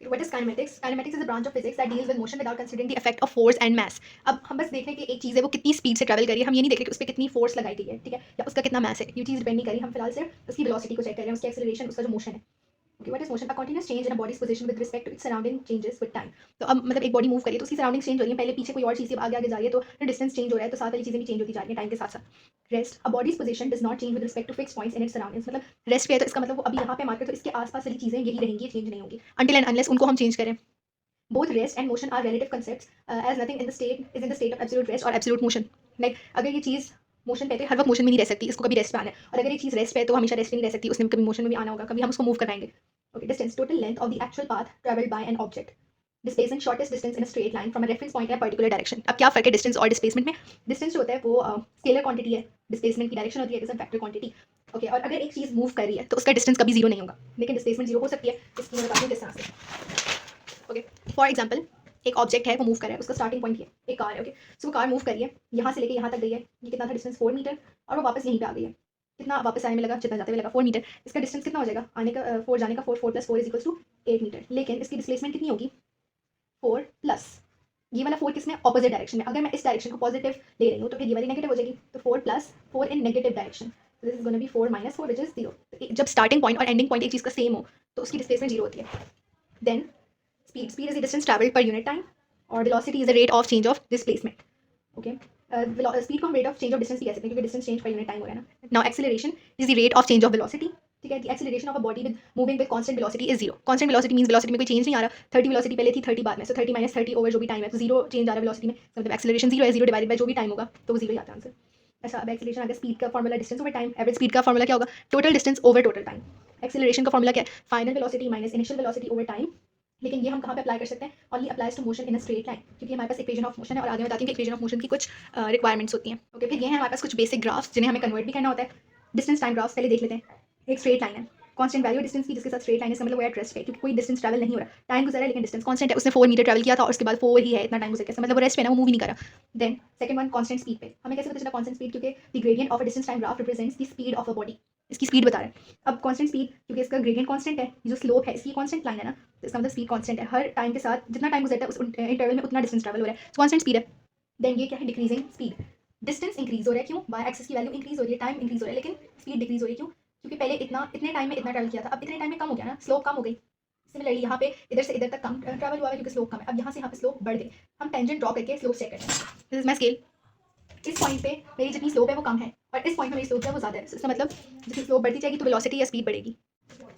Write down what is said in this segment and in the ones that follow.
What is kinematics? Kinematics is a branch of physics that deals with motion without considering the effect of force and mass. अब हम बस देख रहे हैं कि एक चीज़ है वो कितनी स्पीड से ट्रैवल कर रही है, हम ये नहीं देख रहे कि उस पर कितनी फोर्स लगाई गई है, ठीक है, या उसका कितना मैस है, ये चीज़ डिपेंड नहीं करी, हम फिलहाल सिर्फ उसकी वेलोसिटी को चेक कर रहे हैं, उसकी एक्सेलरेशन, उसका जो मोशन है. Okay, what is motion? A continuous change in a body's position with respect to its surrounding changes with time. तो अब मतलब एक बॉडी मूव करी तो उसकी सराउंडिंग चेंज हो रही है, पहले पीछे कोई और चीज़ आगे आगे जा रही है तो डिस्टेंस चेंज हो रहा है, तो साथ वाली चीज़ें भी चेंज होती जा रही हैं टाइम के साथ साथ. Rest, a body's position does not change with respect to fix points in its surroundings. मतलब रेस्ट पे है तो इसका मतलब वो अभी यहाँ पे मार्कर, तो इसके आसपास वाली चीज़ें यही रहेंगी, चेंज नहीं होंगी until and unless उनको हम चेंज करें. Both rest and motion are relative concepts, as nothing in the state is in the state of absolute rest or absolute motion. Like अगर ये चीज़ मोशन पे है तो हर वक्त मोशन में नहीं रह सकती, इसको कभी रेस्ट पे आना है, और अगर ये चीज़ रेस्ट पे है तो हमेशा रेस्ट में नहीं रह सकती, उसने कभी मोशन में भी आना होगा, कभी हम उसको मूव कराएंगे. Okay, distance, total length of the actual path traveled by an object. Displacement, shortest distance in a straight line from a reference point in a particular direction. अब क्या फ़र्क है डिस्टेंस और डिस्प्लेसमेंट में? डिस्टेंस जो होता है वो स्केलर क्वांटिटी है, डिस्प्लेसमेंट की डायरेक्शन होती है, it is a vector quantity. Okay, और अगर एक चीज़ मूव कर रही है तो उसका डिस्टेंस कभी जीरो नहीं होगा, लेकिन डिस्प्लेसमेंट जीरो हो सकती है. इसकी मैं बताती हूँ किस तरह से. ओके, फॉर एग्जाम्पल एक ऑब्जेक्ट है वो मूव कर रहा है, उसका स्टार्टिंग पॉइंट ये एक कार है. ओके, सो वो कार मूव करी है, यहाँ से लेके यहाँ तक गई है, ये कितना था डिस्टेंस 4 मीटर, और वो वापस यहीं पे आ गई है. कितना वापस आने में लगा, जितना जाते हुए लगा 4 मीटर. इसका डिस्टेंस कितना हो जाएगा आने का, 4 जाने का, 4 plus 4 is equals to 8 metre. लेकिन इसकी डिस्प्लेसमेंट कितनी होगी, 4 प्लस ये वाला 4 किसमें, ऑपोजिट डायरेक्शन में. अगर मैं इस डायरेक्शन को पॉजिटिव ले रही हूँ तो फिर ये वाली नेगेटिव हो जाएगी, तो 4 plus 4 in negative direction, this is gonna be 4 minus 4 which is 0. जब स्टार्टिंग पॉइंट और एंडिंग पॉइंट एक चीज़ का सेम हो तो उसकी डिस्प्लेसमेंट जीरो होती है. Then speed, speed is the distance traveled per unit time, और velocity is the rate of change of displacement. Okay, speed को हम rate of change of distance भी कह सकते हैं क्योंकि distance change per unit time हो रहा है ना. Now acceleration is the rate of change of velocity. ठीक है, the acceleration of a body with moving with constant velocity is zero. Constant velocity means velocity में कोई change नहीं आ रहा. 30 velocity पहले थी, 30 बाद में, so 30 minus 30 over जो भी time है तो zero change आ रहा है velocity में, तो मतलब acceleration zero है, zero divided by जो भी time होगा तो वो zero ही आता है आंसर. ऐसा. अब acceleration अगर speed का formula distance over time, average speed का formula क्या होगा, total distance over total time. acceleration का formula क्या है, final velocity minus initial velocity over time. लेकिन ये हम कहाँ पे अप्लाई कर सकते हैं, only applies to motion in a straight line, क्योंकि हमारे पास इक्वेशन ऑफ मोशन है, और आगे मैं बताती हूँ कि इक्वेशन ऑफ मोशन की कुछ रिक्वायरमेंट्स होती हैं. ओके, फिर ये है हमारे पास कुछ बेसिक ग्राफ्स जिन्हें हमें कन्वर्ट भी करना होता है. डिस्टेंस टाइम ग्राफ्स पहले देख लेते हैं. एक स्ट्रेट लाइन है, कांस्टेंट वैल्यू डिस्टेंस की जिसके साथ स्ट्रेट लाइन है, इसका मतलब वो एट रेस्ट पे, क्योंकि कोई डिस्टेंस ट्रैवल नहीं हो रहा, टाइम गुजरा है लेकिन डिस्टेंस कांस्टेंट है. उसने 4 मीटर ट्रैवल किया था और उसके बाद 4 ही है, इतना टाइम गुजर गया, मतलब वो रेस्ट पे ना, वो मूव ही नहीं करा. Then second one constant speed पे. हमें कैसे पता चला कांस्टेंट स्पीड, क्योंकि the gradient of a distance time graph represents the speed of a body. इसकी स्पीड बता रहा है. अब कांस्टेंट स्पीड क्योंकि इसका ग्रेडियंट कांस्टेंट है, जो स्लोप है इसकी कांस्टेंट लाइन है ना, तो इसका मतलब स्पीड कांस्टेंट है, हर टाइम के साथ जितना टाइम गुजरता है उस इंटरवल में उतना डिस्टेंस ट्रैवल हो रहा है, कांस्टेंट स्पीड है. देन ये क्या है, डिक्रीजिंग स्पीड. डिस्टेंस इंक्रीज हो रहा है, क्यों, बाय एक्सिस की वैल्यू इंक्रीज हो रही है, टाइम इंक्रीज हो रहा है, लेकिन स्पीड डिक्रीज हो रही है, क्यों, क्योंकि पहले इतने टाइम में इतना ट्रैवल किया था, अब इतने टाइम में कम हो गया ना, स्लोप कम हो गई. सिमिलरली यहाँ पे इधर से इधर तक कम ट्रैवल हुआ है क्योंकि स्लोप कम है, अब यहाँ से यहाँ पे स्लोप बढ़ गई. हम टेंजेंट ड्रॉ करके स्लोप चेक करते हैं. This is my scale. इस पॉइंट पे मेरी जितनी स्लोप है वो कम है, और इस पॉइंट पे मेरी स्लोप है वो ज़्यादा है. इसका मतलब जितनी स्लोप बढ़ती जाएगी तो वेलोसिटी या स्पीड बढ़ेगी.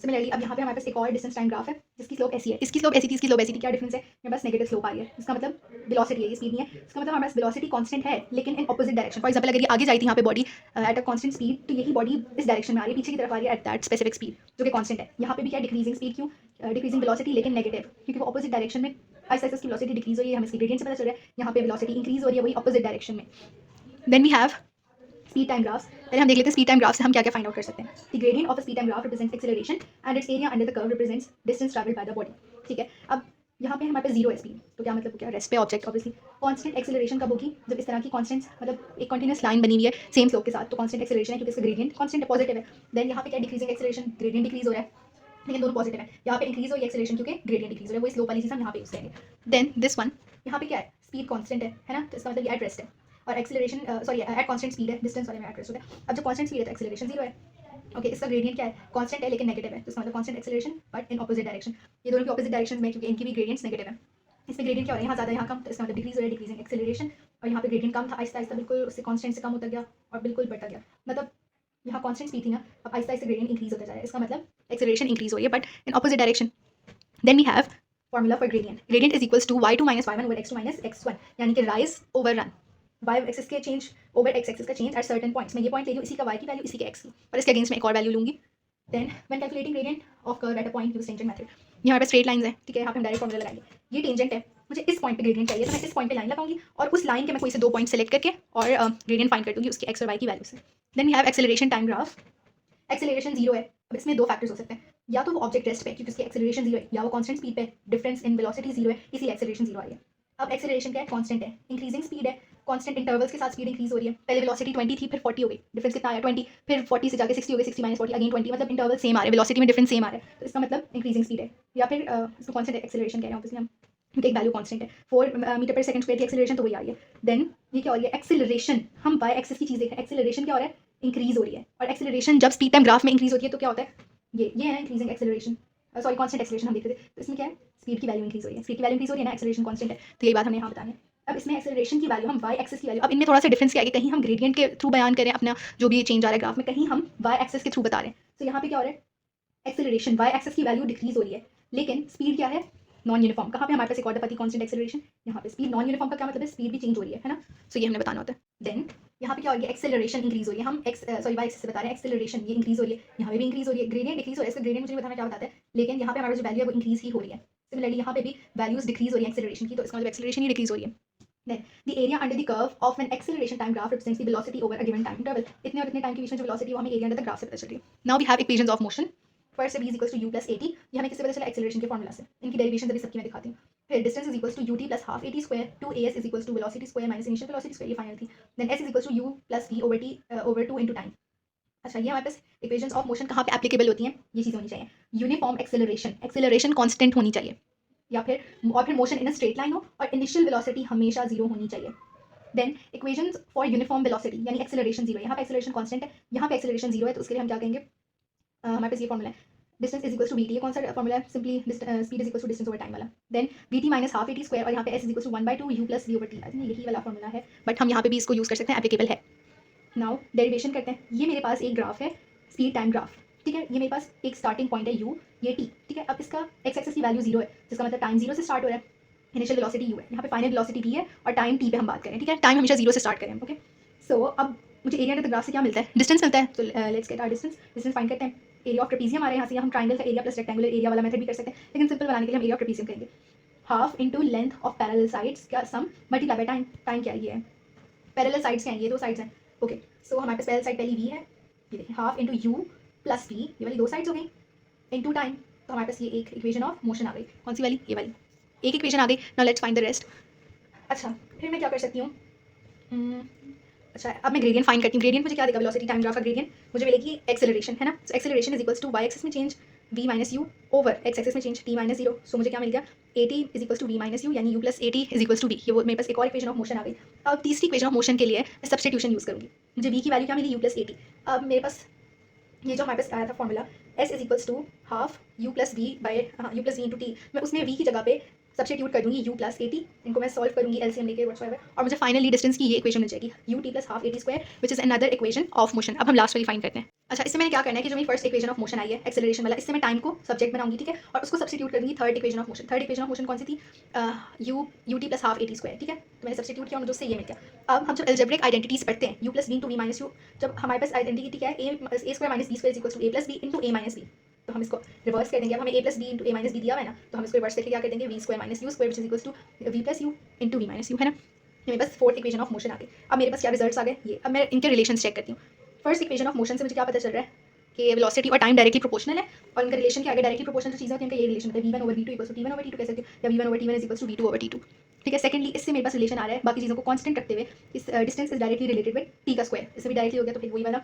सिमिलरली अब यहाँ पे हमारे पास एक और डिस्टेंस टाइम ग्राफ है जिसकी स्लोप ऐसी है, इसकी स्लोप ऐसी थी, इसकी स्लोप ऐसी थी. क्या डिफरेंस है, मेरे पास नेगेटिव स्लोप आ रही है, इसका मतलब वेलोसिटी है, ये स्पीड नहीं है. इसका मतलब हमारे पास वेलोसिटी कांस्टेंट है लेकिन इन ऑपोजिट डायरेक्शन. फॉर एग्जांपल अगर ये आगे जाती है यहाँ पे body at a constant speed, तो यही बॉडी इस डायरेक्शन में आ रही है, पीछे की तरफ आ रही है एट दैट स्पेसिफिक स्पीड जो कि कांस्टेंट है. यहाँ पे भी क्या डिक्रीजिंग स्पीड, क्यों, डिक्रीजिंग वेलोसिटी लेकिन नेगेटिव, क्योंकि वो ऑपोजिट डायरेक्शन में आहिस्ता आहिस्ता की वेलोसिटी डिक्रीज हो रही है, हमें इसकी ग्रेडियंट से पता चल रहा है. यहाँ पे वेलोसिटी इंक्रीज हो रही है वही ऑपोजिट डायरेक्शन में. Then we have speed time graphs. पहले हम देख लेते हैं स्पीड टाइम ग्राफ से हम क्या क्या फाइंड आउट कर सकते हैं. The gradient of a speed time graph represents acceleration and it's area under the curve represents distance travelled by the body. ठीक है, अब यहाँ पे हमारे पास जीरो है स्पीड, तो क्या मतलब क्या, रेस्ट पे ऑब्जेक्ट ऑब्वियसली. कांस्टेंट एक्सेलरेशन कब होगी, जब इस तरह की कांस्टेंट मतलब एक कंटिन्यूस लाइन बनी हुई है सेम स्लोप के साथ, तो कांस्टेंट एक्सेलरेशन है क्योंकि इसका ग्रेडियंट कांस्टेंट है, पॉजिटिव है. देन यहाँ पे क्या डिक्रीजिंग एक्सेलरेशन, ग्रेडियंट डिक्रीज हो रहा है लेकिन दोनों पॉजिटिव है. यहाँ पे इंक्रीज हो रही है एक्सेलरेशन क्योंकि ग्रेडियंट डिक्रीज हो रहा है, वो स्लोप वाली चीज़ हम यहाँ पे यूज करेंगे. देन दिस वन, यहाँ पे क्या है, स्पीड कांस्टेंट है ना, तो इसका मतलब ये एट रेस्ट है, और acceleration sorry at constant speed है, डिस्टेंस वाले में एट रेस्ट होता है. अब जो कांस्टेंट स्पीड है तो एक्सेलरेशन जीरो है. ओके, इसका ग्रेडियंट क्या है, कांस्टेंट है लेकिन नेगेटिव है, तो इसका मतलब constant acceleration but in opposite direction. ये दोनों की ऑपोजिट डायरेक्शन में क्योंकि इनकी भी ग्रेडियंट्स नेगेटिव है. इसमें ग्रेडियंट क्या हो रहा है, यहाँ ज़्यादा यहाँ कम, तो इसका मतलब डिक्रीज हो रहा है, डिक्रीजिंग एक्सेलरेशन. और यहाँ पे ग्रेडियंट कम था, आहिस्ता आहिस्ता बिल्कुल उससे कांस्टेंट से कम होता गया और बिल्कुल बढ़ता गया. मतलब यहाँ कांस्टेंट स्पीड थी ना, अब आहिस्ता आहिस्ता ग्रेडियंट इंक्रीज होता जा रहा है, इसका मतलब एक्सेलरेशन इंक्रीज हो रही है but in opposite direction. Then we have formula for gradient. Gradient is equals to y2 minus y1 over x2 minus x1, यानी कि rise over run. y axis के चेंज ओवर x एक्सिस का change at certain points. मैं ये point ले लूँ, इसी का y की वैल्यू, इसी के x की, और इसके अगेंस्ट में एक और वैल्यू लूँगी. Then when calculating gradient of curve at a point use tangent method. यहाँ पे स्ट्रेट लाइंस है, ठीक है, यहाँ पे हम डायरेक्ट फॉर्मूला लगाएंगे. ये टेंजेंट है, मुझे इस पॉइंट पे ग्रेडियंट चाहिए, तो मैं इस पॉइंट पे लाइन लगाऊंगी और उस लाइन के मैं कोई से दो पॉइंट सेलेक्ट करके और ग्रेडियंट फाइंड कर दूंगी उसकी x और y की वैल्यू से. Then we have acceleration time graph. Acceleration zero है. अब इसमें दो फैक्टर्स हो सकते हैं, या तो वो ऑब्जेक्ट रेस्ट पे क्योंकि उसकी एक्सेलरेशन जीरो है, या वो कांस्टेंट स्पीड पे, डिफरेंस इन वेलोसिटी जीरो है, इसीलिए एक्सेलरेशन जीरो आई है. अब एक्सेलरेशन क्या है, कांस्टेंट है, इंक्रीजिंग स्पीड है, कांस्टेंट इंटरवल्स के साथ स्पीड इंक्रीज हो रही है। पहले वेलोसिटी 20 थी, फिर 40 हो गई, डिफरेंस कितना आया 20, फिर 40 से जाके 60 हो गई, 60 माइनस 40 अगेन 20, मतलब इंटरवल सेम आ रहे हैं, वेलोसिटी में डिफरेंस सेम आ रहा है, तो इसका मतलब इंक्रीजिंग स्पीड है। या फिर इसको कांस्टेंट एक्सेलरेशन कह रहे हैं ऑब्वियसली हम, क्योंकि एक वैल्यू कांस्टेंट है, 4 मीटर पर सेकंड स्क्वायर की एक्सेलरेशन तो वही आ रही है। देन ये क्या हो रही है, एक्सेलरेशन, हम वाई एक्सिस की चीज़ देख रहे हैं, एक्सेलरेशन क्या हो रहा है, इंक्रीज हो रही है। और एक्सेलरेशन जब स्पीड टाइम ग्राफ में इंक्रीज होती है तो क्या होता है, ये है increasing acceleration, sorry constant acceleration हम देख रहे थे, तो इसमें क्या है, स्पीड की वैल्यू इंक्रीज हो रही है, स्पीड की वैल्यू इंक्रीज हो रही है ना, एक्सेलरेशन कांस्टेंट है, तो यही बात हमें यहाँ बतानी है। अब इसमें एक्सेलरेशन की वैल्यू हम वाई एक्सिस की वैल्यू, अब इनमें थोड़ा सा डिफरेंस क्या है कि कहीं हम ग्रेडियंट के थ्रू बयान करें अपना जो भी चेंज आ रहा है ग्राफ में, कहीं हम वाई एक्सिस के थ्रू बता रहे हैं। तो यहाँ पे क्या हो रहा है, एक्सेलरेशन वाई एक्सिस की वैल्यू डिक्रीज हो रही है, लेकिन स्पीड क्या है, नॉन यूनिफॉर्म। कहाँ पे हमारे पास एक और पति कांस्टेंट एक्सेलरेशन, यहाँ पे स्पीड नॉन यूनिफॉर्म का क्या मतलब है, स्पीड भी चेंज हो रही है ना, सो ये हमने बताना होता है। देन यहाँ पे क्या हो रही है, एक्सेलरेशन इंक्रीज हो रही है, हम वाई एक्सिस से बता रहे हैं, एक्सेलरेशन ये इंक्रीज हो रही है, यहाँ पे भी इंक्रीज हो रही है, ग्रेडियंट डिक्रीज हो रहा है, इसका ग्रेडियंट मुझे नहीं बताना क्या बताता है, लेकिन यहाँ पे हमारा जो वैल्यू है वो इंक्रीज ही हो रही है। सिमिलरली यहाँ पे भी वैल्यूज डिक्रीज हो रही है एक्सेलरेशन की, तो इसका मतलब एक्सेलरेशन ही डिक्रीज हो रही है। Then the area under the curve of an acceleration time graph represents the velocity over a given time interval. इतने और इतने टाइम के बीच में जो वेलोसिटी वो हमें एरिया अंडर द ग्राफ से पता चल रही है। Now we have equations of motion. First v is equals to u plus at. ये हमें किससे पता चला, एक्सेलरेशन के फॉर्मूला से। इनकी डेरिवेशन अभी सबकी मैं दिखाती हूँ। फिर distance is equals to ut plus half at square, 2as is equals to velocity square minus initial velocity square, ये फाइनल थी। Then s is equals to u plus v over t over 2 into time. अच्छा, ये हमारे पास equations of motion कहाँ पे applicable होती हैं, ये चीज़ होनी चाहिए। यूनिफॉर्म एक्सेलरेशन, एक्सेलरेशन कांस्टेंट होनी चाहिए, या फिर motion in a straight line हो और इनिशियल वेलोसिटी हमेशा जीरो होनी चाहिए। Then equations for uniform velocity, यानी एक्सेलरेशन जीरो, यहाँ पे एक्सेलरेशन कांस्टेंट है, यहाँ पे एक्सेलरेशन जीरो है, तो उसके लिए हम क्या कहेंगे, हमारे पास ये फॉर्मूला है, distance is equals to v t, ये कौन सा फॉर्मूला है, simply speed is equals to distance over time वाला। Then v t minus half a t square, और यहाँ पे s is equals to 1/2 u plus v over t, यही वाला फॉर्मूला है, बट हम यहाँ पे भी इसको यूज़ कर सकते हैं, एप्लीकेबल है। नाउ डेरिवेशन करते हैं। ये मेरे पास एक ग्राफ है, स्पीड टाइम ग्राफ, ठीक है, ये मेरे पास एक स्टार्टिंग पॉइंट है यू, ये टी, ठीक है। अब इसका एक्स एक्सिस की वैल्यू जीरो है, जिसका मतलब टाइम जीरो से स्टार्ट हो रहा है, इनिशियल वेलोसिटी यू है, यहाँ पे फाइनल वेलोसिटी वी है, और टाइम टी पे हम बात करें, ठीक है, टाइम हमेशा जीरो से स्टार्ट करें, ओके। सो अब मुझे एरिया अंडर द ग्राफ से क्या मिलता है, डिस्टेंस मिलता है, तो let's get our distance find करते हैं। एरिया ऑफ ट्रेपीजियम आ रहा है यहाँ से, हम ट्राइंगल का एरिया प्लस रेक्टेंगुलर एरिया वाला मेथड भी कर सकते हैं, लेकिन सिंपल बनाने के लिए हम एरिया ऑफ ट्रेपीजियम करेंगे। Half into length of parallel sides का सम मल्टीप्लाई बाय टाइम, टाइम क्या है, पैरेलल साइड्स क्या है, ये दो साइड्स हैं, ओके। सो हमारे पास पैरेलल साइड पहली वी है, ये देखिए half into u plus v, ये वाली दो साइड्स हो गई, इंटू टाइम, तो हमारे पास ये एक इक्वेशन ऑफ मोशन आ गई, कौन सी वाली, ये वाली एक इक्वेशन आ गई। Now let's find the rest. अच्छा, फिर मैं क्या कर सकती हूँ, अच्छा अब मैं ग्रेडियंट फाइंड करती हूँ। ग्रेडियंट मुझे क्या देगा, वेलोसिटी टाइम ग्राफ का ग्रेडियंट मुझे मिलेगी एक्सेलरेशन, है ना। So acceleration is equals to y axis में change v minus u over x axis में चेंज t माइनस जीरो। सो मुझे क्या मिल गया, a t is equals to v minus u, यानी u plus a t is equals to v. ये वो मेरे पास एक और इक्वेशन ऑफ मोशन आ गई। अब तीसरी इक्वेशन ऑफ मोशन के लिए मैं सब्स्टिट्यूशन यूज़ करूँगी। मुझे v की वैल्यू क्या मिली, u प्लस ए टी। अब मेरे पास ये जो हमारे पास आया था formula s is equals to half u plus v by u plus v into t, मैं उसमें v की जगह पे सब्स्टिट्यूट कर दूंगी u प्लस ए टी, इनको मैं सॉल्व करूंगी एलसीएम लेके व्हाटसोएवर, और मुझे फाइनली डिस्टेंस की ये इक्वेशन मिल जाएगी, u t plus half A T square which is another equation of motion. अब हम लास्ट वाली फाइंड करते हैं। अच्छा, इससे मैंने क्या करना है कि जो मेरी फर्स्ट इक्वेशन ऑफ मोशन आई है एक्सेलरेशन वाला, इससे मैं टाइम को सब्जेक्ट बनाऊंगी, ठीक है, और उसको सब्स्टिट्यूट करूंगी third equation of motion. Third equation of motion कौन सी थी, u t plus half A T square, ठीक है, तो मैंने सब्स्टिट्यूट किया और मुझे उससे ये मिल गया। अब हम जब एल्जेब्रिक आइडेंटिटीज पढ़ते हैं, u plus v into v minus u, जब हमारे पास आइडेंटिटी क्या है, a square minus b square equals to a plus b into a minus b, तो हम इसको रिवर्स कर देंगे। अब हमें a plus b into a minus b दिया हुआ है ना, तो हम इसको रिवर्स करके क्या कर देंगे, v square minus u square which is equals to v plus u into v minus u, है ना। मेरे पास फोर्थ इक्वेशन ऑफ मोशन आ गई। अब मेरे पास क्या रिजल्ट्स आ गए, ये अब मैं इनके रिलेशन चेक करती हूँ। फर्स्ट इक्वेशन ऑफ मोशन से मुझे क्या पता चल रहा है कि वेलोसिटी और टाइम डायरेक्टली प्रोपोर्शनल है, और इनका रिलेशन क्या आगे डायरेक्टली प्रोपोर्शनल जो चीज़ होती है उनका ये रिलेशन होता है, v1 over v2 equals to t1 over t2 कह सकते हो, या v1 over t1 is equals to v2 over t2, ठीक है। सेकंडली इससे मेरे पास रिलेशन आ रहा है बाकी चीज़ों को कांस्टेंट रखते हुए, इस distance is directly related with t का स्क्वायर, इससे भी डायरेक्टली हो गया, तो फिर वही वाला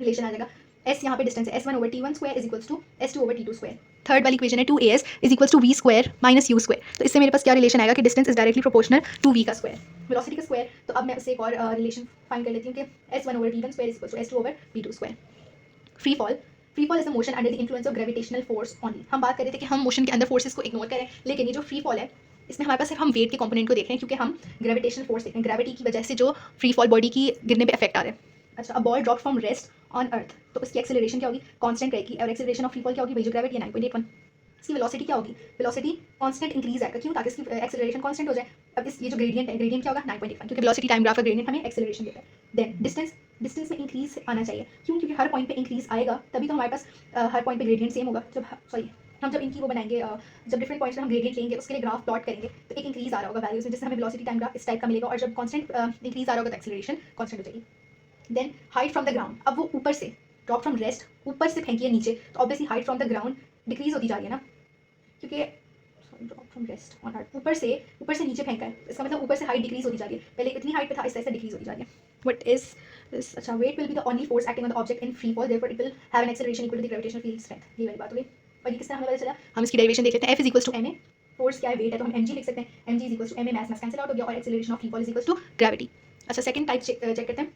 रिलेशन आ जाएगा। s यहाँ पे डिस्टेंस है, s1 over t1 square is equals to s2 over t2 square. Third वाली इक्वेशन है 2as is equals to v square minus u square, तो इससे मेरे पास क्या रिलेशन आएगा कि distance is directly proportional to v का स्क्वायर, वेलोसिटी का स्क्वायर। तो अब मैं उससे एक और रिलेशन फाइंड कर लेती हूँ कि s1 over t1 square is equals to s2 over v2 square. Free fall is the motion under the influence of gravitational force only. हम बात कर रहे थे कि हम मोशन के अंदर फोर्सेस को इग्नोर करें, लेकिन ये जो फ्री फॉल है इसमें हमारे पास सिर्फ हम वेट के कंपोनेंट को देख रहे हैं, क्योंकि हम ग्रेविटेशनल फोर्स देख रहे हैं, ग्रेविटी की वजह से जो फ्री फॉल बॉडी की गिरने पे इफेक्ट आ रहा है। अच्छा, a ball drop from rest on earth, तो इसकी एक्सेलरेशन क्या होगी, कांस्टेंट रहेगी, और एक्सेलरेशन ऑफ फ्री फॉल क्या होगी, वही जो ग्रेविटी है 9.81। इसकी वेलोसिटी क्या होगी, वेलोसिटी कांस्टेंट इंक्रीज आएगा, क्यों, ताकि इसकी एक्सेलरेशन कांस्टेंट हो जाए। अब इस ये जो ग्रेडियंट है, ग्रेडियंट क्या होगा 9.81, क्योंकि वेलोसिटी टाइम ग्राफ का ग्रेडियंट हमें एक्सेलरेशन देता है। देन डिस्टेंस में इंक्रीज आना चाहिए, क्यों, क्योंकि हर पॉइंट पे इंक्रीज आएगा तभी तो हमारे पास हर पॉइंट पे ग्रेडियंट सेम होगा। हम जब इनकी वो बनाएंगे, जब डिफरेंट पॉइंट्स पे हम ग्रेडियंट लेंगे, उसके लिए ग्राफ प्लॉट करेंगे, तो एक इंक्रीज आ रहा होगा वैल्यूज में, जिससे हमें वेलोसिटी टाइम ग्राफ इस टाइप का मिलेगा, और जब कांस्टेंट इंक्रीज आ रहा होगा तो एक्सेलरेशन कांस्टेंट हो जाएगी। Then height from the ground, अब वो ऊपर से ड्रॉप फ्रॉम रेस्ट, ऊपर से फेंकी है नीचे, तो obviously height from the ground decrease होती जा रही है ना, क्योंकि फ्रॉम रेस्ट ऑन अर्थ, ऊपर से नीचे फेंका है, इसका मतलब ऊपर से हाइट डिक्रीज होती जा रही है, पहले इतनी हाइट पे था, ऐसे ऐसे डिक्रीज होती जा रही है. What is this? अच्छा, weight will be the only force acting on the object in free fall, therefore it will have an acceleration equal to the gravitational field strength. ये वाली बात हो गई. और ये किस तरह हमें पता चला? हम इसकी डेरिवेशन देख लेते हैं. F is equal to ma, force क्या है, वेट है, तो हम mg लिख सकते हैं. mg is equal to ma, mass cancel out हो गया, और acceleration of free fall is equal to gravity. अच्छा, सेकंड टाइप चेक करते हैं.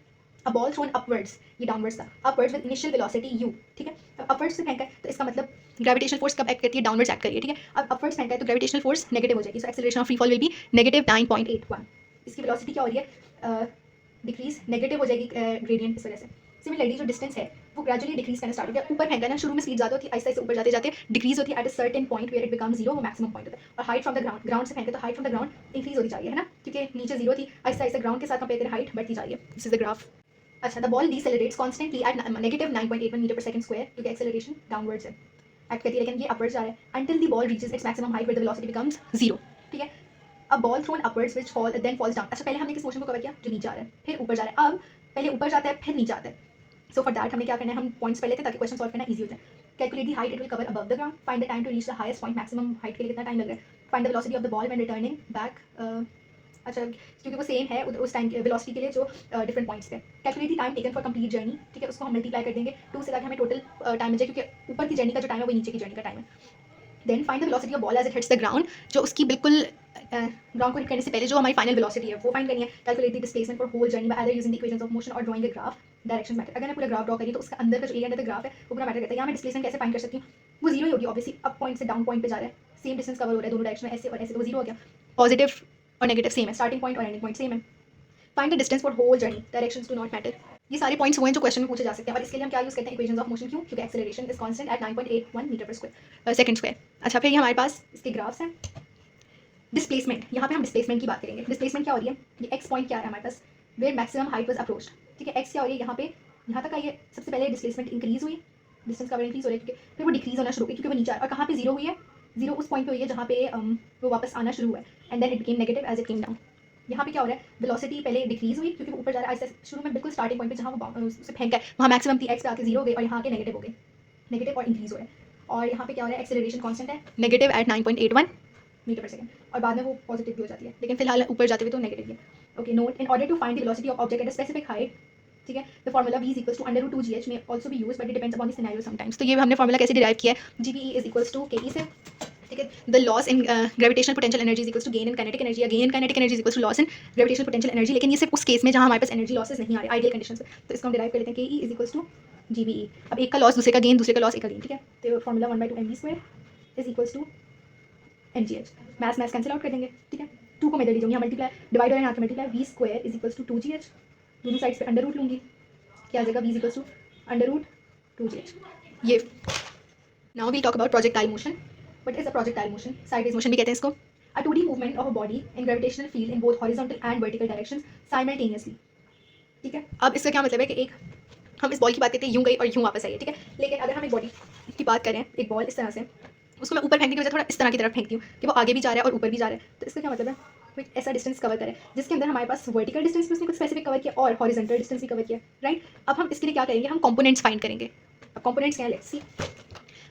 अ बॉल थ्रोन अपवर्ड्स, ये डाउनवर्ड्स था, upwards with initial velocity u. ठीक है, अब अपवर्ड्स से फेंका है तो इसका मतलब ग्रेविटेशनल फोर्स कब एक्ट करती है? डाउनवर्ड्स एक्ट करिए. ठीक है, अब अपवर्ड्स फेंका है तो ग्रेविटेशनल फोर्स नेगेटिव हो जाएगी, so acceleration of free fall will be negative 9.81. इसकी वेलोसिटी क्या हो रही है? डिक्रीज, नेगेटिव हो जाएगी ग्रेडियंट इस वजह से. सिमिलरली जो डिस्टेंस है वो ग्रेजुअली डिक्रीज करना स्टार्ट हो गया. ऊपर फेंका ना, शुरू में स्पीड ज़्यादा होती है, आहिस्ता आहिस्ता ऊपर जाते जाते डिक्रीज होती है at a certain point where it become zero, वो मैक्सिमम पॉइंट होता है. और height from the ground, ground से फेंके तो height from the ground increase होती जा रही है ना, क्योंकि नीचे जीरो थी, आहिस्ता आहिस्ता ग्राउंड के साथ कंपेयर करें हाइट बढ़ती जा रही है. This is the graph. अच्छा, the ball decelerates constantly at negative 9.81 metre पर सेकंड स्क्वायर, क्योंकि एक्सेलरेशन डाउनवर्ड्स है, एक्ट करती है, लेकिन ये अपवर्ड्स जा रहा है until the ball reaches its maximum height where the velocity becomes zero. ठीक है, अब ball thrown upwards which fall then falls down. अच्छा, पहले हमने किस मोशन को कवर किया? जो नीचे आ रहा है, फिर ऊपर जा रहा है. अब पहले ऊपर जाता है, फिर नीचे आता है. सो फॉर दैट हमें क्या करना है? हम पॉइंट्स पढ़ लेते हैं ताकि क्वेश्चन सॉल्व करना ईजी हो जाए. Calculate the height it will cover above the ground, find the time to reach the highest point, maximum height के लिए कितना टाइम लग रहा है, find the velocity of the ball when returning back. अच्छा, क्योंकि वो सेम है उस टाइम वेलोसिटी के लिए जो डिफरेंट पॉइंट्स थे. Calculate the time taken for complete journey. ठीक है, उसको हम मल्टीप्लाई कर देंगे 2 से ताकि हमें टोटल टाइम मिल जाए, क्योंकि ऊपर की जर्नी का जो टाइम है वो नीचे की जर्नी का टाइम है. Then find the velocity of ball as it hits the ground, जो उसकी बिल्कुल ग्राउंड को हिट करने से पहले जो हमारी फाइनल वेलोसिटी है वो फाइंड करनी है. Calculate the displacement for whole journey by either using the equations of motion और drawing a graph. Direction matter. अगर मैं पूरा ग्राफ ड्रॉ करी तो उसका अंदर का जो एरिया अंडर द ग्राफ है वो पूरा मैटर करता है. यहाँ मैं डिस्प्लेसमेंट कैसे फाइंड कर सकती हूँ? वो जीरो ही होगी ऑब्वियसली, अप पॉइंट से डाउन पॉइंट पे जा रहा है, सेम डिस्टेंस कवर हो रहा है दोनों डायरेक्शन में, ऐसे और ऐसे, तो वो जीरो हो गया. पॉजिटिव और नेगेटिव सेम है, स्टार्टिंग पॉइंट और एंडिंग पॉइंट सेम है. Find the distance for whole journey, directions do not matter. ये सारे पॉइंट्स हुए हैं जो क्वेश्चन में पूछे जा सकते हैं, और इसके लिए हम क्या यूज करते हैं? Equations of motion. क्यों? क्योंकि acceleration is constant at 9.81 metre पर स्क्वायर सेकंड स्क्वायर. अच्छा, फिर ये हमारे पास इसके ग्राफ्स हैं. डिस्प्लेसमेंट, यहाँ पे हम डिस्प्लेसमेंट की बात करेंगे. डिस्प्लेसमेंट क्या हो रही है? ये एक्स पॉइंट क्या है हमारे पास? Where maximum height was approached. ठीक है, एक्स क्या हो रही है? यहाँ पे यहाँ तक का ये सबसे पहले डिस्प्लेसमेंट इंक्रीज हुई, डिस्टेंस कवर इंक्रीज हो रही है, क्योंकि फिर वो डिक्रीज होना शुरू हुई क्योंकि वो नीचे. और कहाँ पे जीरो हुई है? जीरो उस पॉइंट पे हुई है जहाँ पे वो वापस आना शुरू हुआ है, and then it became negative as it came down. यहाँ पे क्या हो रहा है? वेलोसिटी पहले डिक्रीज हुई क्योंकि वो ऊपर जा रहा है, ऐसे शुरू में बिल्कुल स्टार्टिंग पॉइंट पे जहाँ वो उसे फेंका है वहाँ मैक्सिमम थी, एक्स पे आके जीरो हो गई, और यहाँ के नेगेटिव हो गए, नेगेटिव और इंक्रीज हो रहा है. और यहाँ पे क्या हो रहा है? एक्सेलरेशन कांस्टेंट है, नेगेटिव एट 9.81 मीटर पर सेकंड, और बाद में वो पॉजिटिव भी हो जाती है, लेकिन फिलहाल ऊपर जाते हुए तो नेगेटिव है. Okay, note, in order to find the velocity of object at a specific height. ठीक है, the formula v is equals to √2gh में also be use, but it depends upon the scenario sometimes. तो ये हमने formula कैसे derive किया है? GPE is equals to ke से. ठीक है, the loss in gravitational potential energy is equals to gain in kinetic energy, या gain in kinetic energy is equals to loss in gravitational potential energy. लेकिन ये सिर्फ उस केस में जहाँ हमारे पास एनर्जी लॉसेस नहीं आ रहे, आइडियल कंडीशंस में. तो इसको हम डिराइव कर लेते हैं ke is equals to GBE. अब एक का लॉस, दूसरे का गेन, दूसरे का लॉस, एक का गेन. ठीक है, तो formula 1/2 mv² is equals to mgh. Math cancel out कर देंगे. ठीक है, 2 को मैं दे दीजिए, यहाँ मल्टीप्लाई, डिवाइड और यहाँ पे multiply, v² is equals to 2gh. दोनों साइड्स पे अंडर रूट लूँगी, क्या आ जाएगा? v is equals to √2gh. ये now we talk about projectile motion. What is a projectile motion? Sideways motion भी कहते हैं इसको. A 2D movement of a body in gravitational field in both horizontal and vertical directions simultaneously. ठीक है, अब इसका क्या मतलब है कि एक हम इस बॉल की बात करते हैं, यूं गई और यूं वापस आई है. ठीक है, लेकिन अगर हम एक बॉडी की बात करें, एक बॉल इस तरह से, उसको मैं ऊपर फेंकने की बजाय थोड़ा इस तरह की तरफ फेंकती हूँ कि वो आगे भी जा रहा है और ऊपर भी जा रहा है. तो इसका क्या मतलब है? कोई ऐसा डिस्टेंस कवर करें जिसके अंदर हमारे पास वर्टिकल डिस्टेंस भी उसने कुछ स्पेसिफिक कवर किया और हॉरिजॉन्टल डिस्टेंस भी कवर किया. राइट, अब हम इसके लिए क्या करेंगे? हम कंपोनेंट्स फाइंड करेंगे. अब कंपोनेंट्स क्या है? Let's see.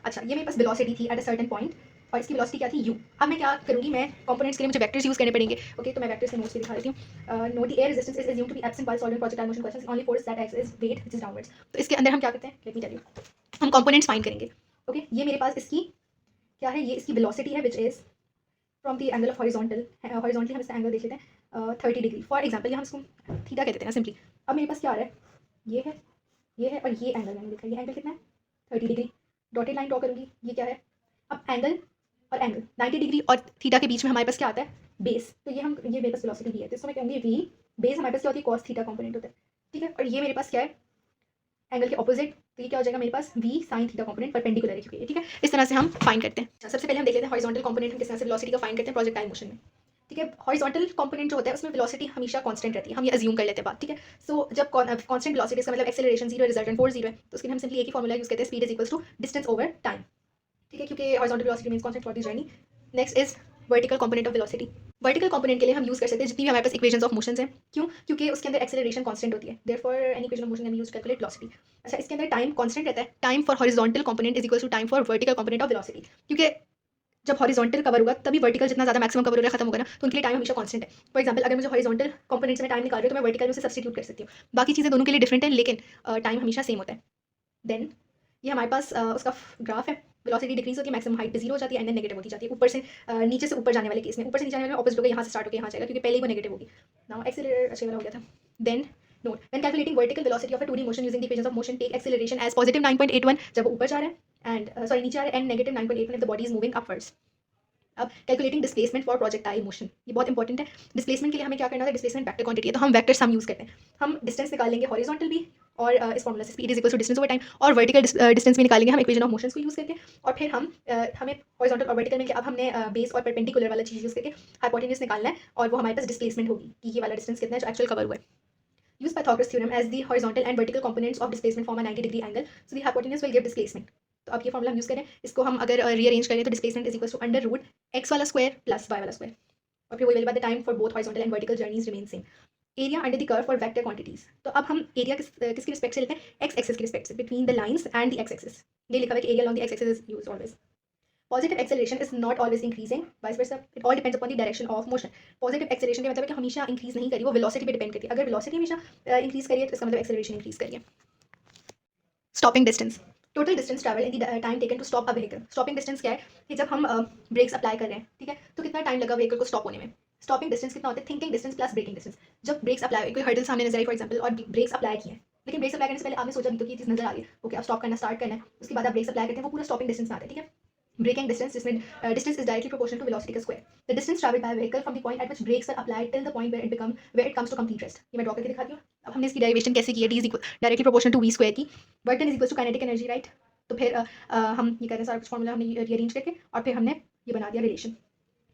अच्छा, ये मेरे पास वेलोसिटी थी एट अ सर्टेन पॉइंट, और इसकी वेलोसिटी क्या थी? u. अब मैं क्या करूँगी? मैं कंपोनेंट्स के लिए मुझे वेक्टर्स यूज करने पड़ेंगे. ओके, तो मैं वेक्टर्स के नोट्स से दिखा देती हूँ. Note the air resistance is assumed to be absent while solving projectile motion questions. Only force that acts is weight which is downwards. तो इसके अंदर हम क्या करते हैं? Let me tell you. हम कंपोनेंट्स फाइंड करेंगे. ओके, ये मेरे पास इसकी क्या है? ये इसकी वेलोसिटी है which is from the angle of horizontal. Horizontally हम इसका एंगल देख लेते हैं 30 डिग्री फॉर एग्जाम्पल, या हम इसको थीटा कह देते हैं ना सिंपली. अब मेरे पास क्या आ रहा है? ये है और ये एंगल मैंने देखा. ये एंगल कितना है? 30 डिग्री. डॉटेड लाइन ड्रॉ करूँगी. ये क्या है? अब एंगल और एंगल 90 डिग्री और थीटा के बीच में हमारे पास क्या आता है? बेस. तो ये मेरे पास वेलोसिटी भी है, तो इसको मैं कहूँगी v. बेस हमारे पास क्या होती है? कॉस थीटा कंपोनेंट होता है. ठीक है, और ये मेरे पास क्या है? एंगल के ऑपोजिट. तो ये क्या हो जाएगा मेरे पास? v sin theta component perpendicular है क्योंकि. ठीक है, इस तरह से हम फाइंड करते हैं. अच्छा, सबसे पहले हम देख लेते हैं हॉरिजॉन्टल कंपोनेंट हम किस तरह से वेलोसिटी का फाइंड करते हैं प्रोजेक्टाइल मोशन में. ठीक है, हॉरिजॉन्टल कंपोनेंट जो होता है उसमें वेलोसिटी हमेशा कांस्टेंट रहती है, हम ये अज्यूम कर लेते हैं बात. ठीक है, सो जब कांस्टेंट वेलोसिटी इसका मतलब एक्सेलरेशन 0 रिजल्टेंट फोर्स 0 है, तो उसके लिए हम सिंपली एक ही फॉर्मूला यूज करते हैं, speed is equals to distance over time. ठीक है, क्योंकि horizontal velocity means constant for the journey. Next is vertical component of velocity. Vertical component के लिए हम यूज कर सकते हैं जितनी भी हमारे पास इक्वेशंस ऑफ मोशंस हैं. क्यों? क्योंकि उसके अंदर एक्सेलरेशन कांस्टेंट होती है, therefore any equation of motion can be used to calculate velocity. अच्छा, इसके अंदर टाइम कांस्टेंट रहता है. Time for horizontal component is equals to time for vertical component of velocity, क्योंकि जब हॉरिजॉन्टल कवर होगा तभी वर्टिकल जितना ज़्यादा मैक्सिमम कवर हो रहा है खत्म होगा ना, तो उनके लिए टाइम हमेशा कांस्टेंट है। फॉर एग्जांपल अगर मुझे हॉरिजॉन्टल कंपोनेंट्स में टाइम निकाल रही हो तो मैं वर्टिकल में उसे सब्स्टिट्यूट कर सकती हूँ। बाकी चीज़ें दोनों के लिए डिफरेंट है, लेकिन टाइम हमेशा सेम होता है। देन ये हमारे पास उसका ग्राफ है। वेलोसिटी डिक्रीज होती है, मैक्सिमम हाइट पे जीरो हो जाती है एंड देन नेगेटिव होती जाती है। ऊपर से नीचे से ऊपर जाने वाले केस में, ऊपर से नीचे जाने वाले में ऑपोजिट होगा, यहाँ से स्टार्ट होकर यहाँ जाएगा क्योंकि पहले ही वो नेगेटिव होगी। नाउ एक्सेलरेटर अच्छे वाला हो गया था। Then note, when calculating vertical velocity of a 2D motion using the equations of motion, take acceleration as positive 9.81 जब वो ऊपर जा रहा है एंड नीचे आ रहा है, and negative 9.81 if the body is moving upwards. अब calculating displacement for projectile motion, ये बहुत इंपॉर्टेंट है। डिस्प्लेसमेंट के लिए हमें क्या करना है, डिस्प्लेसमेंट वेक्टर क्वांटिटी है तो हम वेक्टर सम यूज करते हैं। हम डिस्टेंस निकाल लेंगे हॉरिजॉन्टल भी, और इस फॉर्मूला से speed is equal to distance over time, और वर्टिकल डिस्टेंस भी निकालेंगे हम इक्वेशन ऑफ मोशंस को यूज करके। और फिर हम हमें हॉरिजॉन्टल और वर्टिकल में अब हमने बेस और परपेंडिकुलर वाला चीज़ यूज करके हाइपोटेन्यूज निकालना है, और वो हमारे पास डिस्प्लेसमेंट होगी कि ये वाला डिस्टेंस कितना है जो एक्चुअल कवर हुआ है। Use Pythagoras theorem as the horizontal and vertical components of displacement form a 90-degree angle, so the hypotenuse will give displacement. तो अब ये फॉर्मूला हम यूज़ करें, इसको हम अगर रीअरेंज करें तो displacement is equal to under root x वाला स्क्वायर प्लस वाई वाला स्क्वायर, और फिर वही वाली बात है, time for both horizontal and vertical journeys remain same. Area under the curve for vector quantities, तो अब हम एरिया किसकी रिस्पेक्ट से लेते हैं, एक्स एक्सिस की रिस्पेक्ट से, between the lines and the x axis. ये लिखा हुआ है कि area along the x axis is used always. Positive acceleration is not always increasing, vice versa. It all depends upon the direction of motion. Positive acceleration का मतलब है कि हमेशा इंक्रीज नहीं करी, वो वेलोसिटी पे डिपेंड करती है। अगर वेलोसिटी हमेशा इंक्रीज करिए तो इसका मतलब एक्सेलरेशन इंक्रीज करिए। Stopping distance, total distance travel in the time taken to stop a vehicle. Stopping distance क्या है कि जब हम ब्रेक्स अप्लाई कर रहे हैं, ठीक है, तो कितना टाइम लगा व्हीकल को स्टॉप होने में। स्टॉपिंग डिस्टेंस कितना होता है, thinking distance plus braking distance. जब ब्रेक्स अप्लाई, कोई हर्डल सामने नजर आई फॉर एग्जांपल और ब्रेक्स अप्लाई किए, लेकिन ब्रेक्स अप्लाई करने से पहले आपने सोचा भी तो कि ये चीज़ नजर आ रही है, ओके अब स्टॉप करना स्टार्ट करना है, उसके बाद आप ब्रेक्स अप्लाई करते हैं, वो पूरा स्टॉपिंग डिस्टेंस में आता है, ठीक है। Braking distance, जिसमें distance is directly proportional to velocity का square. The distance traveled by a vehicle from the point at which brakes are applied till the point where it comes to complete rest. ये मैं draw करके दिखाती हूँ। अब हमने इसकी derivation कैसे की है, d is equal directly proportional to v square की, work done is equal to kinetic energy, right. तो फिर हम ये कर रहे हैं सारा कुछ फॉर्मूला हमने रीअरेंज करके, और फिर हमने ये बना दिया relation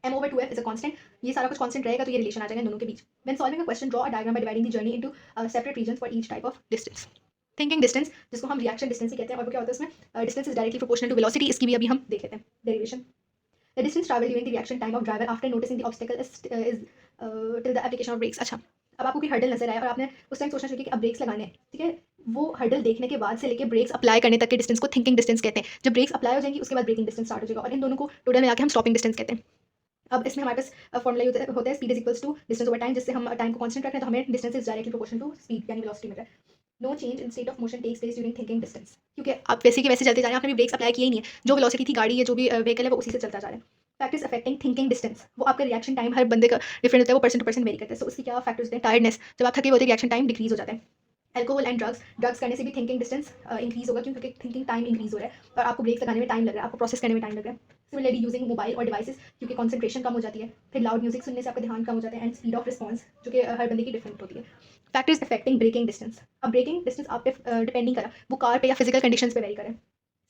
m over 2f is a constant। ये सारा कुछ कांस्टेंट रहेगा तो ये रिलेशन आ जाएगा इन दोनों के बीच। When solving a question, draw a diagram by dividing the journey into separate regions for each type of distance. Thinking distance, जिसको हम रिएक्शन डिस्टेंस ही कहते हैं, और वो क्या होता है इसमें, distance is directly proportional to velocity. इसकी भी अभी हम देख लेते हैं derivation. The distance travel during the reaction time of driver after noticing the obstacle is till the application of brakes. अच्छा, अब आपको कोई हर्डल नजर आया और आपने उस टाइम सोचना चाहिए कि अब ब्रेक्स लगाने हैं, ठीक है, वो हर्डल देखने के बाद से लेके ब्रेक्स अप्लाई करने तक के डिस्टेंस को थिंकिंग डिस्टेंस कहते हैं। जब ब्रेक्स अप्लाई हो जाएंगी उसके बाद ब्रेकिंग डिस्टेंस स्टार्ट हो जाएगा, और इन दोनों को टोटल में आके हम स्टॉपिंग डिस्टेंस कहते हैं। अब इसमें हमारे पास फॉर्मूला होता है speed is equals to distance over time, जिससे हम टाइम को कांस्टेंट रखें तो हमें distance is directly proportional to speed यानी वेलोसिटी मिल रहा है। No change in state of motion takes place during thinking distance, क्योंकि आप वैसे के वैसे चलते जा रहे हैं, आपने भी ब्रेक्स अप्लाई किए ही नहीं है, जो वेलोसिटी थी गाड़ी या जो भी व्हीकल है वो उसी से चलता जा रहा है। फैक्टर्स अफेक्टिंग थिंकिंग डिस्टेंस, वो आपका रिएक्शन टाइम हर बंदे का डिफरेंट होता है, वो पर्सन टू पर्सन वेरी करता है। सो उसकी क्या फैक्टर्स होते हैं, टायर्डनेस, जब आप थके होते हैं रिएक्शन टाइम डिक्रीज हो जाता है। एल्कोहल एंड ड्रग्स करने से भी थिंकिंग डिस्टेंस इंक्रीज होगा, क्योंकि थिंकिंग टाइम इंक्रीज हो रहा है और आपको ब्रेक्स लगाने में टाइम लग रहा है, आपको प्रोसेस करने में टाइम लग रहा है। सिमिलरली यूजिंग मोबाइल और डिवाइसेस, क्योंकि कॉन्सेंट्रेशन कम हो जाती है, फिर लाउड म्यूजिक सुनने से आपका ध्यान कम हो जाता है, एंड स्पीड ऑफ रिस्पॉन्स जो कि हर बंदे की डिफरेंट होती है। फैक्टर्स अफेक्टिंग ब्रेकिंग डिस्टेंस, अब ब्रेकिंग डिस्टेंस आप पे डिपेंड नहीं करा, वो कार पे या फिजिकल कंडीशंस पे वेरी करें।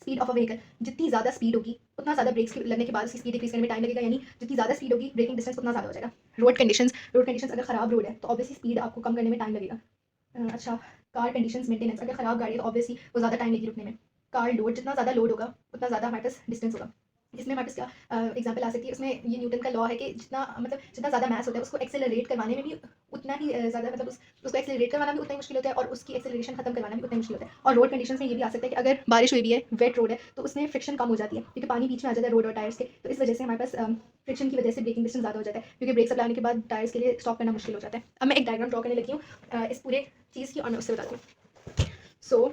स्पीड ऑफ अ व्हीकल, जितनी ज़्यादा स्पीड होगी उतना ज़्यादा ब्रेक्स लगने के बाद उसकी स्पीड डिक्रीज करने में टाइम लगेगा, यानी जितनी ज़्यादा स्पीड होगी ब्रेकिंग डिस्टेंस उतना ज़्यादा हो जाएगा। रोड कंडीशंस अगर ख़राब रोड है तो ऑब्वियसली स्पीड आपको कम करने में टाइम लगेगा। अच्छा, कार कंडीशंस मेंटेनेंस, अगर ख़राब गाड़ी है तो ऑब्वियसली वो ज़्यादा टाइम लेगी रुकने में। कार लोड, जितना ज़्यादा लोड होगा उतना ज़्यादा हमारे पास डिस्टेंस होगा। इसमें हमारे पास क्या एग्जांपल आ सकती है, उसमें ये न्यूटन का लॉ है कि जितना ज़्यादा मैस होता है उसको एक्सेलरेट करवाने में भी उतना ही ज़्यादा, मतलब उसको एक्सेलरेट करवाना भी उतना ही मुश्किल होता है और उसकी एक्सेलरेशन खत्म करवाना भी उतना ही मुश्किल होता है। और रोड कंडीशंस में ये भी आ सकता है कि अगर बारिश हुई भी है, वेट रोड है, तो उसमें फ्रिक्शन कम हो जाती है क्योंकि पानी बीच में आ जाता है रोड और टायर्स के, तो इस वजह से हमारे पास फ्रिक्शन की वजह से ब्रेकिंग डिस्टेंस ज़्यादा हो जाता है, क्योंकि ब्रेक्स अप्लाई होने के बाद टायर्स के लिए स्टॉप करना मुश्किल हो जाता है। अब मैं एक डायग्राम ड्रॉ करने लगी हूँ इस पूरे चीज़ की, और मैं उससे बताती हूँ। सो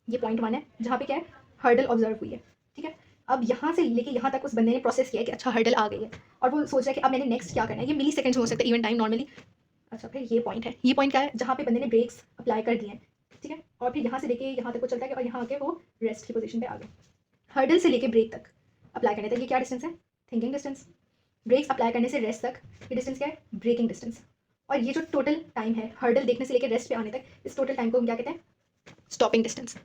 ये पॉइंट 1 है जहाँ पे क्या है, हर्डल ऑब्जर्व हुई है, ठीक है। अब यहाँ से लेके यहाँ तक उस बंदे ने प्रोसेस किया है कि अच्छा हर्डल आ गई है, और वो सोच रहा है कि अब मैंने नेक्स्ट क्या करना है। ये मिली सेकंड्स में हो सकता है, इवन टाइम नॉर्मली। अच्छा, फिर ये पॉइंट है, ये पॉइंट क्या है, जहाँ पे बंदे ने ब्रेक्स अप्लाई कर दिए हैं, ठीक है, और फिर यहाँ से लेके यहाँ तक वो चलता है और यहाँ आके वो रेस्ट की पोजीशन पे आ गया। हर्डल से लेके ब्रेक तक अप्लाई करने तक ये क्या डिस्टेंस है, थिंकिंग डिस्टेंस। ब्रेक्स अप्लाई करने से रेस्ट तक ये डिस्टेंस क्या है, ब्रेकिंग डिस्टेंस। और ये जो टोटल टाइम है हर्डल देखने से लेकर रेस्ट पे आने तक, इस टोटल टाइम को हम क्या कहते हैं, स्टॉपिंग डिस्टेंस।